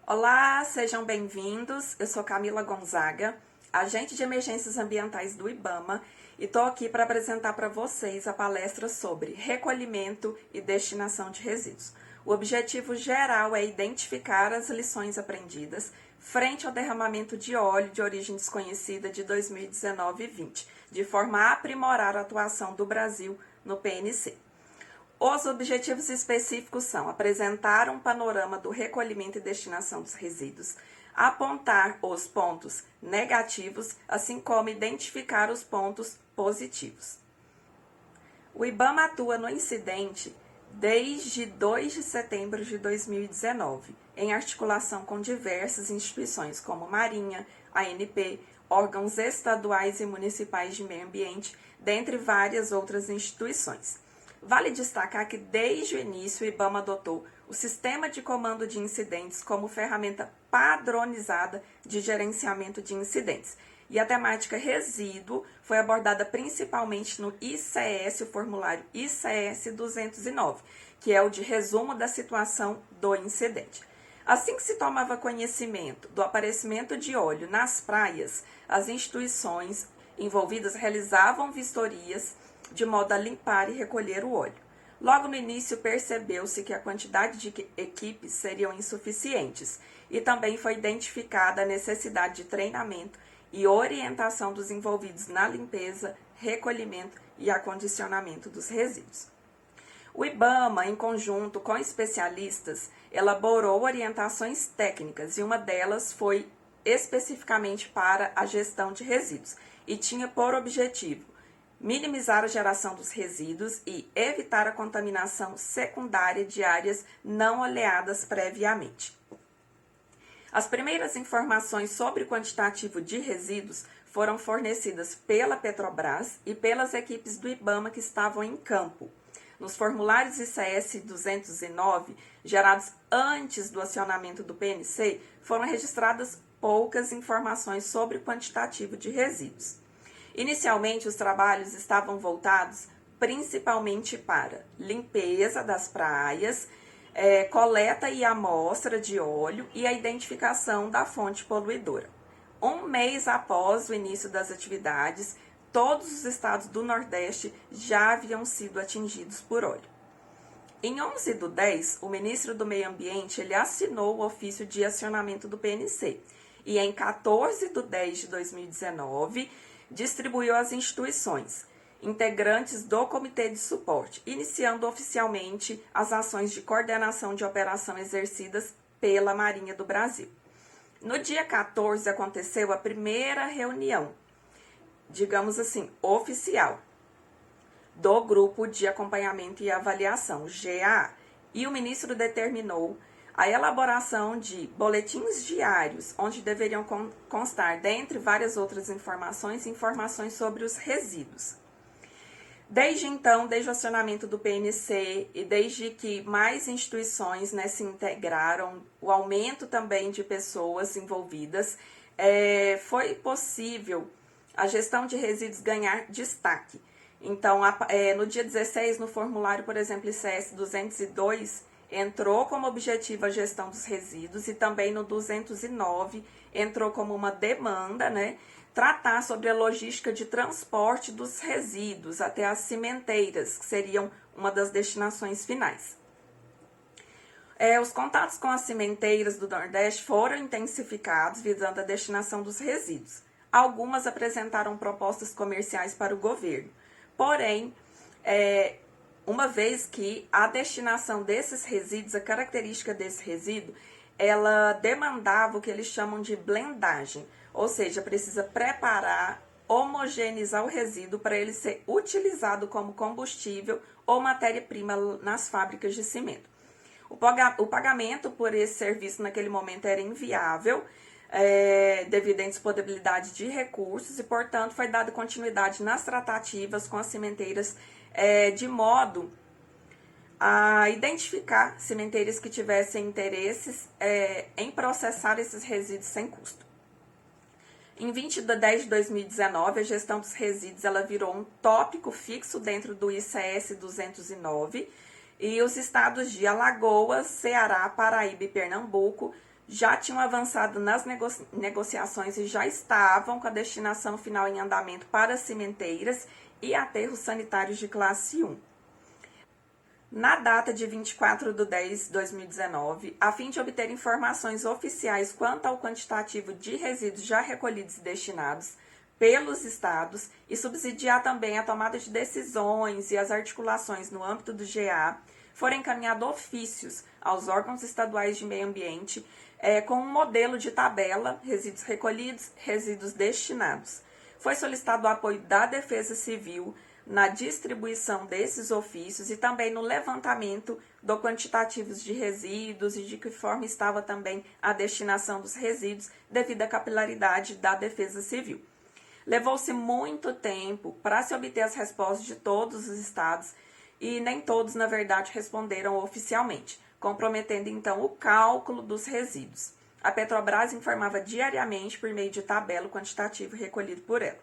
Olá, sejam bem-vindos. Eu sou Camila Gonzaga, agente de emergências ambientais do IBAMA, e estou aqui para apresentar para vocês a palestra sobre recolhimento e destinação de resíduos. O objetivo geral é identificar as lições aprendidas frente ao derramamento de óleo de origem desconhecida de 2019 e 2020, de forma a aprimorar a atuação do Brasil no PNC. Os objetivos específicos são apresentar um panorama do recolhimento e destinação dos resíduos, apontar os pontos negativos, assim como identificar os pontos positivos. O IBAMA atua no incidente desde 2 de setembro de 2019, em articulação com diversas instituições como Marinha, ANP, órgãos estaduais e municipais de meio ambiente, dentre várias outras instituições. Vale destacar que desde o início o IBAMA adotou o Sistema de Comando de Incidentes como ferramenta padronizada de gerenciamento de incidentes. E a temática resíduo foi abordada principalmente no ICS, o formulário ICS 209, que é o de resumo da situação do incidente. Assim que se tomava conhecimento do aparecimento de óleo nas praias, as instituições envolvidas realizavam vistorias de modo a limpar e recolher o óleo. Logo no início percebeu-se que a quantidade de equipes seriam insuficientes e também foi identificada a necessidade de treinamento e orientação dos envolvidos na limpeza, recolhimento e acondicionamento dos resíduos. O IBAMA, em conjunto com especialistas, elaborou orientações técnicas e uma delas foi especificamente para a gestão de resíduos e tinha por objetivo minimizar a geração dos resíduos e evitar a contaminação secundária de áreas não oleadas previamente. As primeiras informações sobre o quantitativo de resíduos foram fornecidas pela Petrobras e pelas equipes do IBAMA que estavam em campo. Nos formulários ICS 209, gerados antes do acionamento do PNC, foram registradas poucas informações sobre o quantitativo de resíduos. Inicialmente, os trabalhos estavam voltados principalmente para limpeza das praias, coleta e amostra de óleo e a identificação da fonte poluidora. Um mês após o início das atividades, todos os estados do Nordeste já haviam sido atingidos por óleo. Em 11/10, o ministro do Meio Ambiente ele assinou o ofício de acionamento do PNC e em 14/10 de 2019, distribuiu às instituições, integrantes do Comitê de Suporte, iniciando oficialmente as ações de coordenação de operação exercidas pela Marinha do Brasil. No dia 14 aconteceu a primeira reunião, digamos assim, oficial, do Grupo de Acompanhamento e Avaliação, GAA, e o ministro determinou a elaboração de boletins diários, onde deveriam constar, dentre várias outras informações sobre os resíduos. Desde então, desde o acionamento do PNC e desde que mais instituições se integraram, o aumento também de pessoas envolvidas, foi possível a gestão de resíduos ganhar destaque. Então, no dia 16, no formulário, por exemplo, ICS 202, entrou como objetivo a gestão dos resíduos e também no 209 entrou como uma demanda, tratar sobre a logística de transporte dos resíduos até as cimenteiras, que seriam uma das destinações finais. Os contatos com as cimenteiras do Nordeste foram intensificados visando a destinação dos resíduos. Algumas apresentaram propostas comerciais para o governo, porém, uma vez que a destinação desses resíduos, a característica desse resíduo, ela demandava o que eles chamam de blendagem, ou seja, precisa preparar, homogeneizar o resíduo para ele ser utilizado como combustível ou matéria-prima nas fábricas de cimento. O pagamento por esse serviço naquele momento era inviável, devido à indisponibilidade de recursos e, portanto, foi dada continuidade nas tratativas com as cimenteiras de modo a identificar cimenteiras que tivessem interesses em processar esses resíduos sem custo. Em 20/10 de 2019, a gestão dos resíduos ela virou um tópico fixo dentro do ICS 209 e os estados de Alagoas, Ceará, Paraíba e Pernambuco já tinham avançado nas negociações e já estavam com a destinação final em andamento para cimenteiras e aterros sanitários de classe 1. Na data de 24/10/2019, a fim de obter informações oficiais quanto ao quantitativo de resíduos já recolhidos e destinados pelos estados e subsidiar também a tomada de decisões e as articulações no âmbito do GA, foram encaminhados ofícios aos órgãos estaduais de meio ambiente com um modelo de tabela, resíduos recolhidos, resíduos destinados. Foi solicitado o apoio da Defesa Civil na distribuição desses ofícios e também no levantamento do quantitativo de resíduos e de que forma estava também a destinação dos resíduos devido à capilaridade da Defesa Civil. Levou-se muito tempo para se obter as respostas de todos os estados e nem todos, na verdade, responderam oficialmente, comprometendo então o cálculo dos resíduos. A Petrobras informava diariamente por meio de tabela o quantitativo recolhido por ela.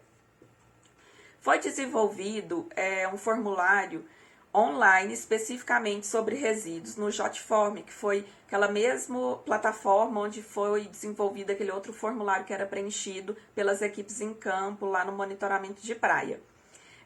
Foi desenvolvido um formulário online especificamente sobre resíduos no Jotform, que foi aquela mesma plataforma onde foi desenvolvido aquele outro formulário que era preenchido pelas equipes em campo lá no monitoramento de praia.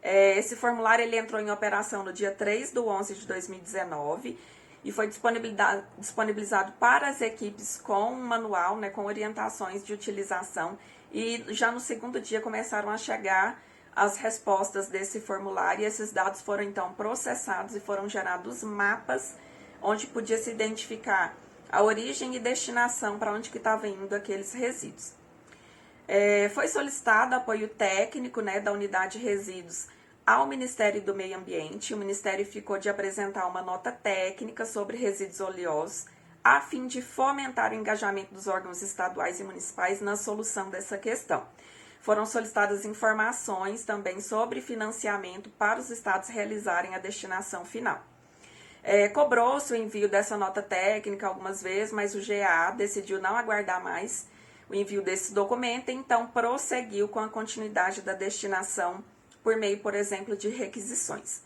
Esse formulário ele entrou em operação no dia 3/11/2019 e foi disponibilizado para as equipes com um manual, com orientações de utilização, e já no segundo dia começaram a chegar as respostas desse formulário e esses dados foram então processados e foram gerados mapas onde podia se identificar a origem e destinação para onde que estava indo aqueles resíduos. Foi solicitado apoio técnico da unidade de resíduos ao Ministério do Meio Ambiente. O Ministério ficou de apresentar uma nota técnica sobre resíduos oleosos a fim de fomentar o engajamento dos órgãos estaduais e municipais na solução dessa questão. Foram solicitadas informações também sobre financiamento para os estados realizarem a destinação final. Cobrou-se o envio dessa nota técnica algumas vezes, mas o GA decidiu não aguardar mais o envio desse documento, então prosseguiu com a continuidade da destinação por meio, por exemplo, de requisições.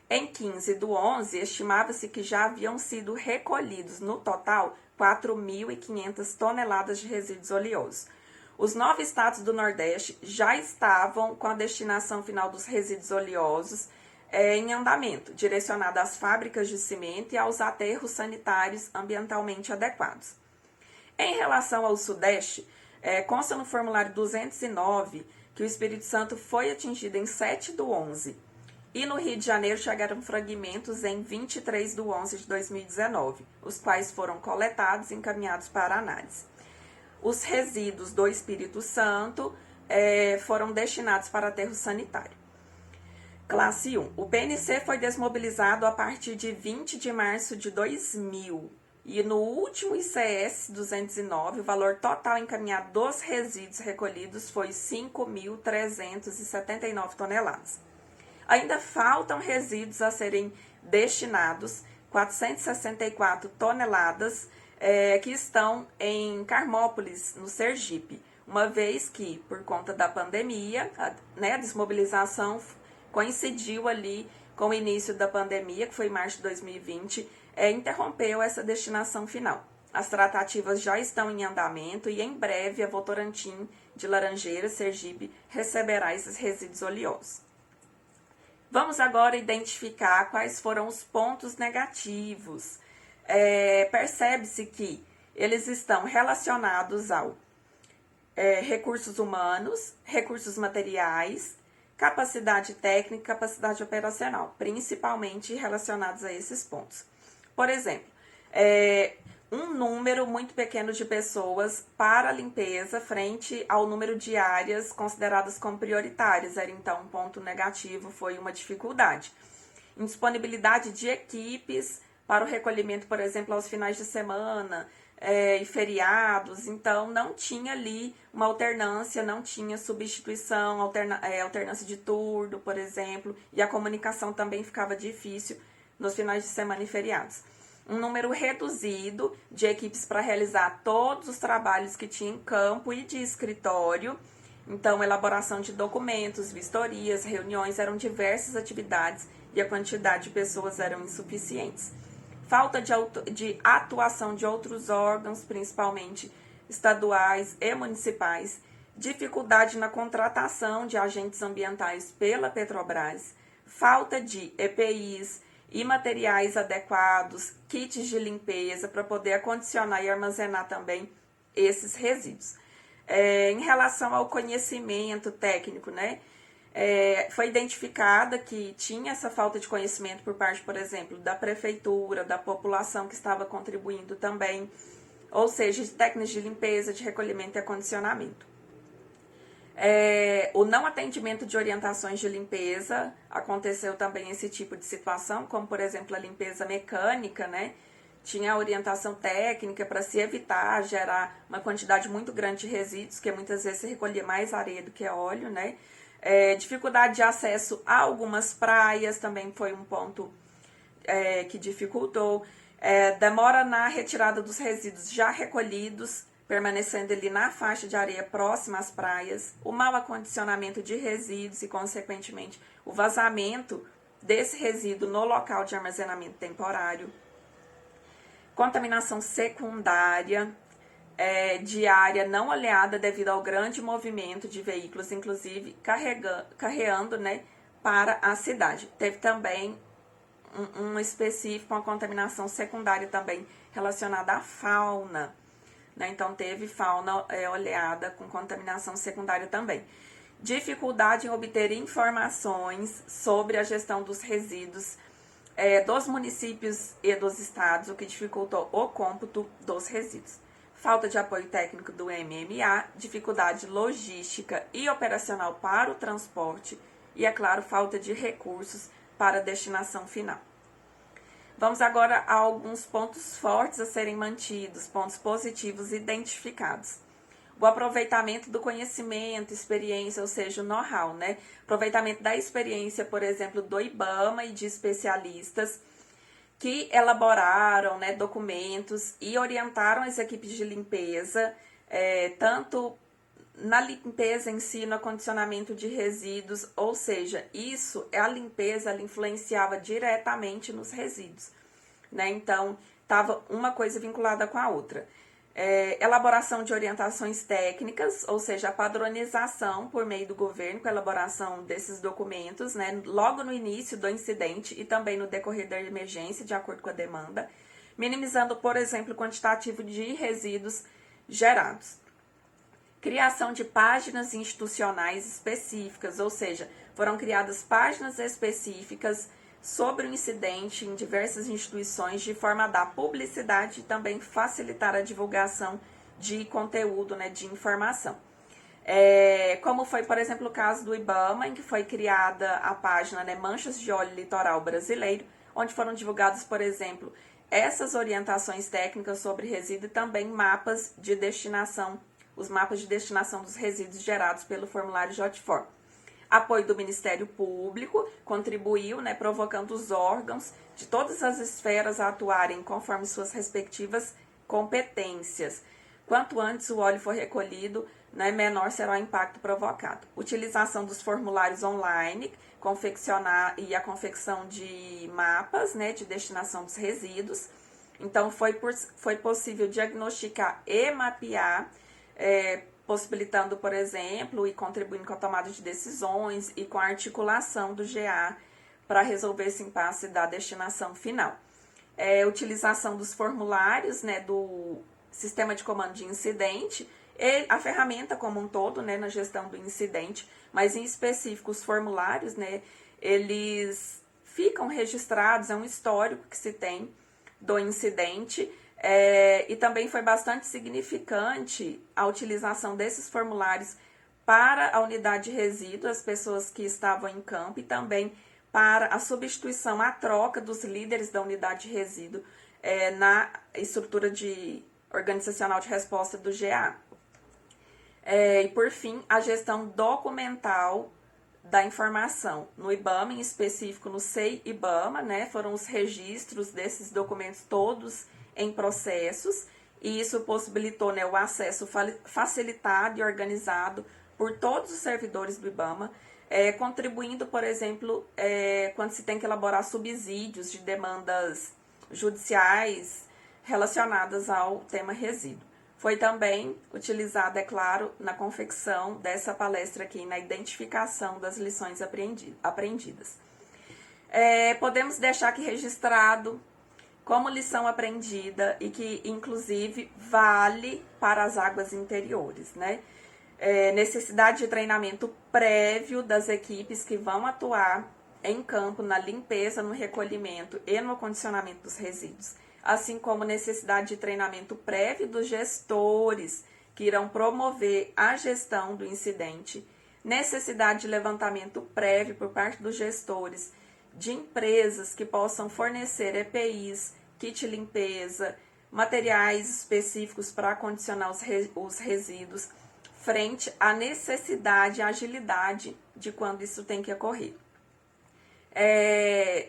Em 15/11, estimava-se que já haviam sido recolhidos, no total, 4.500 toneladas de resíduos oleosos. Os 9 estados do Nordeste já estavam com a destinação final dos resíduos oleosos em andamento, direcionada às fábricas de cimento e aos aterros sanitários ambientalmente adequados. Em relação ao Sudeste, consta no formulário 209 que o Espírito Santo foi atingido em 7/11 e no Rio de Janeiro chegaram fragmentos em 23/11/2019, os quais foram coletados e encaminhados para análise. Os resíduos do Espírito Santo foram destinados para aterro sanitário. Classe 1. O PNC foi desmobilizado a partir de 20 de março de 2000 e no último ICS 209, o valor total encaminhado dos resíduos recolhidos foi 5.379 toneladas. Ainda faltam resíduos a serem destinados, 464 toneladas, que estão em Carmópolis, no Sergipe, uma vez que, por conta da pandemia, a desmobilização coincidiu ali com o início da pandemia, que foi em março de 2020, interrompeu essa destinação final. As tratativas já estão em andamento e em breve a Votorantim de Laranjeiras, Sergipe, receberá esses resíduos oleosos. Vamos agora identificar quais foram os pontos negativos. Percebe-se que eles estão relacionados ao recursos humanos, recursos materiais, capacidade técnica e capacidade operacional, principalmente relacionados a esses pontos. Por exemplo, um número muito pequeno de pessoas para a limpeza frente ao número de áreas consideradas como prioritárias. Era então um ponto negativo, foi uma dificuldade. Indisponibilidade de equipes para o recolhimento, por exemplo, aos finais de semana e feriados, então não tinha ali uma alternância, não tinha substituição, alternância de turno, por exemplo, e a comunicação também ficava difícil nos finais de semana e feriados. Um número reduzido de equipes para realizar todos os trabalhos que tinha em campo e de escritório, então elaboração de documentos, vistorias, reuniões, eram diversas atividades e a quantidade de pessoas eram insuficientes. falta de atuação de outros órgãos, principalmente estaduais e municipais, dificuldade na contratação de agentes ambientais pela Petrobras, falta de EPIs e materiais adequados, kits de limpeza para poder acondicionar e armazenar também esses resíduos. Em relação ao conhecimento técnico, né, foi identificada que tinha essa falta de conhecimento por parte, por exemplo, da prefeitura, da população que estava contribuindo também, ou seja, de técnicas de limpeza, de recolhimento e acondicionamento. O não atendimento de orientações de limpeza, aconteceu também esse tipo de situação, como por exemplo a limpeza mecânica, né? Tinha a orientação técnica para se evitar gerar uma quantidade muito grande de resíduos, que muitas vezes se recolhia mais areia do que óleo, né? Dificuldade de acesso a algumas praias também foi um ponto que dificultou. Demora na retirada dos resíduos já recolhidos, permanecendo ali na faixa de areia próxima às praias, o mau acondicionamento de resíduos e, consequentemente, o vazamento desse resíduo no local de armazenamento temporário, contaminação secundária, de área não olhada devido ao grande movimento de veículos, inclusive carreando, né, para a cidade. Teve também um específico, uma contaminação secundária também relacionada à fauna, né? Então teve fauna olhada com contaminação secundária também. Dificuldade em obter informações sobre a gestão dos resíduos dos municípios e dos estados, o que dificultou o cômputo dos resíduos. Falta de apoio técnico do MMA, dificuldade logística e operacional para o transporte e, é claro, falta de recursos para a destinação final. Vamos agora a alguns pontos fortes a serem mantidos, pontos positivos identificados. O aproveitamento do conhecimento, experiência, ou seja, o know-how, né? Aproveitamento da experiência, por exemplo, do IBAMA e de especialistas que elaboraram, né, documentos e orientaram as equipes de limpeza, tanto na limpeza em si, no acondicionamento de resíduos, ou seja, a limpeza, ela influenciava diretamente nos resíduos, né? Então, estava uma coisa vinculada com a outra. Elaboração de orientações técnicas, ou seja, a padronização por meio do governo com a elaboração desses documentos, né, logo no início do incidente e também no decorrer da emergência, de acordo com a demanda, minimizando, por exemplo, o quantitativo de resíduos gerados. Criação de páginas institucionais específicas, ou seja, foram criadas páginas específicas sobre o incidente em diversas instituições, de forma a dar publicidade e também facilitar a divulgação de conteúdo, né, de informação. Como foi, por exemplo, o caso do IBAMA, em que foi criada a página, né, Manchas de Óleo Litoral Brasileiro, onde foram divulgados, por exemplo, essas orientações técnicas sobre resíduo e também mapas de destinação, os mapas de destinação dos resíduos gerados pelo formulário JFOR. Apoio do Ministério Público contribuiu, né, provocando os órgãos de todas as esferas a atuarem conforme suas respectivas competências. Quanto antes o óleo for recolhido, né, menor será o impacto provocado. Utilização dos formulários online, a confecção de mapas, né, de destinação dos resíduos. Então, foi possível diagnosticar e mapear, possibilitando, por exemplo, e contribuindo com a tomada de decisões e com a articulação do GA para resolver esse impasse da destinação final. Utilização dos formulários, né, do sistema de comando de incidente, e a ferramenta como um todo, né, na gestão do incidente, mas em específico os formulários, né, eles ficam registrados, é um histórico que se tem do incidente. E também foi bastante significante a utilização desses formulários para a unidade de resíduo, as pessoas que estavam em campo, e também para a substituição, a troca dos líderes da unidade de resíduo na estrutura organizacional de resposta do GA. E por fim, a gestão documental da informação. No IBAMA, em específico no SEI-IBAMA, né, foram os registros desses documentos todos em processos, e isso possibilitou, né, o acesso facilitado e organizado por todos os servidores do IBAMA, contribuindo, por exemplo, quando se tem que elaborar subsídios de demandas judiciais relacionadas ao tema resíduo. Foi também utilizado, é claro, na confecção dessa palestra aqui, na identificação das lições aprendidas. Podemos deixar aqui registrado como lição aprendida e que, inclusive, vale para as águas interiores, né? Necessidade de treinamento prévio das equipes que vão atuar em campo na limpeza, no recolhimento e no acondicionamento dos resíduos, assim como necessidade de treinamento prévio dos gestores que irão promover a gestão do incidente, necessidade de levantamento prévio por parte dos gestores de empresas que possam fornecer EPIs, kit limpeza, materiais específicos para acondicionar os resíduos, frente à necessidade e agilidade de quando isso tem que ocorrer.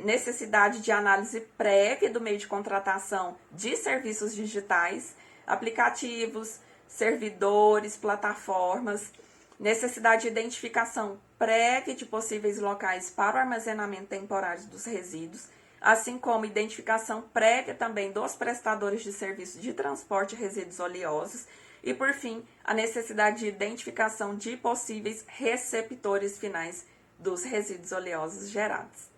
Necessidade de análise prévia do meio de contratação de serviços digitais, aplicativos, servidores, plataformas, necessidade de identificação prévia de possíveis locais para o armazenamento temporário dos resíduos, assim como identificação prévia também dos prestadores de serviço de transporte de resíduos oleosos e, por fim, a necessidade de identificação de possíveis receptores finais dos resíduos oleosos gerados.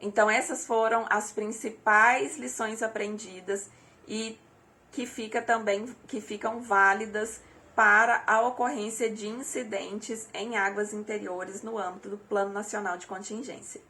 Então, essas foram as principais lições aprendidas e que ficam válidas para a ocorrência de incidentes em águas interiores no âmbito do Plano Nacional de Contingência.